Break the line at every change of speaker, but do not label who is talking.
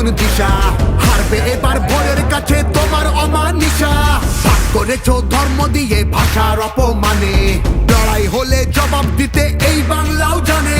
নতুন দিশা। হারবে এবার ভোরের কাছে তোমার অমানিসা। ভাগ করেছো ধর্ম দিয়ে ভাষার অপমানে, লড়াই হলে জবাব দিতে এই বাংলাও জানে।